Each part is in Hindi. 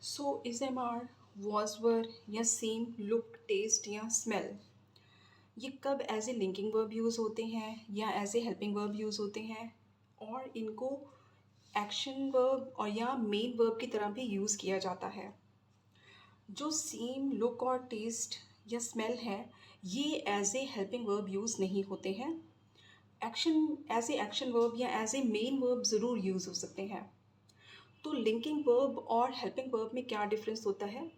So is am are was were या सेम लुक टेस्ट या स्मेल ये कब as a linking verb use होते हैं या as a helping verb use होते हैं और इनको एक्शन वर्ब और या मेन वर्ब की तरह भी यूज़ किया जाता है। जो सेम लुक और टेस्ट या स्मेल है ये as a helping verb use नहीं होते हैं। एक्शन वर्ब या एज ए मेन वर्ब ज़रूर यूज़ हो सकते हैं। तो लिंकिंग वर्ब और हेल्पिंग वर्ब में क्या डिफरेंस होता है?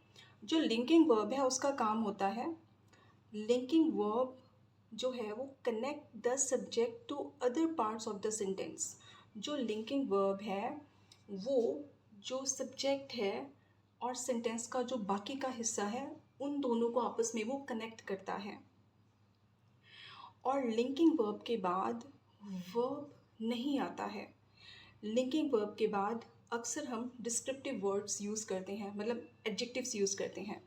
जो लिंकिंग वर्ब है उसका काम होता है, लिंकिंग वर्ब जो है वो connect the subject to other parts of the sentence. जो लिंकिंग वर्ब है वो जो सब्जेक्ट है और सेंटेंस का जो बाकी का हिस्सा है उन दोनों को आपस में वो कनेक्ट करता है। और लिंकिंग वर्ब के बाद वर्ब नहीं आता है। लिंकिंग वर्ब के बाद अक्सर हम डिस्क्रिप्टिव वर्ड्स यूज़ करते हैं, मतलब एडजेक्टिव्स यूज़ करते हैं।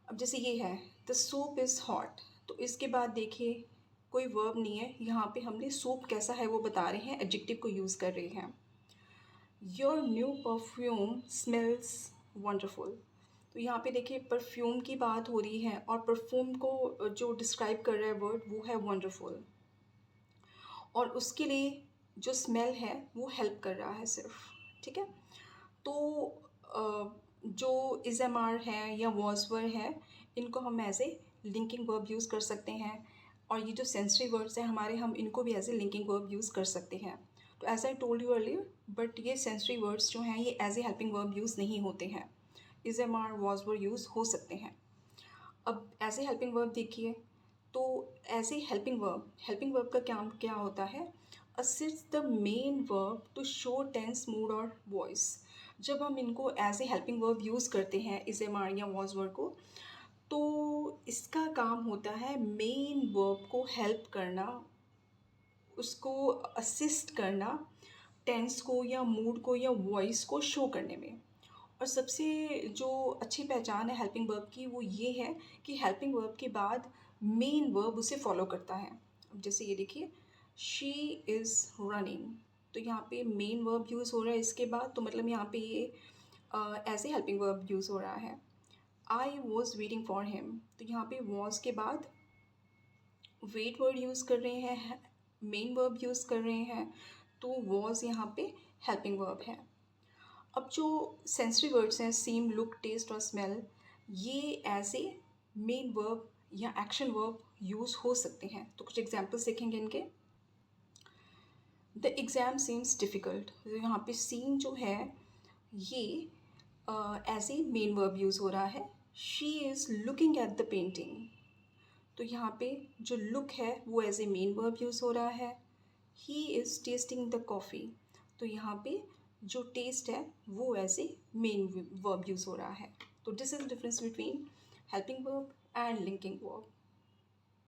अब जैसे ये है द सूप इज़ हॉट, तो इसके बाद देखिए कोई वर्ब नहीं है, यहाँ पे हमने सूप कैसा है वो बता रहे हैं, एडजेक्टिव को यूज़ कर रहे हैं। Your new perfume smells wonderful, तो यहाँ पे देखिए परफ्यूम की बात हो रही है और परफ्यूम को जो डिस्क्राइब कर रहा है वर्ड वो है वंडरफुल, और उसके लिए जो स्मेल है वो हेल्प कर रहा है सिर्फ। ठीक है, तो जो इज़ एम आर है या वॉज वर है इनको हम as a linking verb use कर सकते हैं, और ये जो सेंसरी वर्ड्स हैं हमारे हम इनको भी as a linking verb use कर सकते हैं। तो as I told you earlier, but ये सेंसरी वर्ड्स जो हैं ये as a helping verb use नहीं होते हैं। Is am are was were use हो सकते हैं। अब ऐसे हेल्पिंग वर्ब देखिए, तो एज ए हेल्पिंग वर्ब का क्या क्या होता है? Assist the main verb to show tense mood और वॉइस। जब हम इनको as a helping verb use करते हैं इस एम आर या वॉज वर्ब को, तो इसका काम होता है मेन वर्ब को हेल्प करना, उसको असिस्ट करना, टेंस को या मूड को या वॉइस को शो करने में। और सबसे जो अच्छी पहचान है हेल्पिंग वर्ब की वो ये है कि हेल्पिंग वर्ब के बाद मेन वर्ब उसे फॉलो करता है। अब जैसे ये देखिए शी इज़ रनिंग, तो यहाँ पे मेन वर्ब यूज़ हो रहा है इसके बाद, तो मतलब यहाँ पे ये as a helping verb use हो रहा है। I was waiting for him, तो यहाँ पे वॉज के बाद वेट वर्ड यूज़ कर रहे हैं, मेन वर्ब यूज़ कर रहे हैं, तो वॉज यहाँ पे हेल्पिंग वर्ब है। अब जो सेंसरी वर्ड्स हैं सेम लुक टेस्ट और स्मेल, ये एज ए मेन वर्ब या एक्शन वर्ब यूज़ हो सकते हैं। तो कुछ एग्जांपल्स देखेंगे इनके। द एग्ज़ाम सीम्स डिफ़िकल्ट, तो यहाँ पे सीम जो है ये as a main verb use हो रहा है। She is looking at the painting, तो यहाँ पे जो लुक है वो as a main verb use हो रहा है। He is tasting the coffee, तो यहाँ पे जो टेस्ट है वो as a main verb use हो रहा है। तो this is the difference between helping verb and linking verb.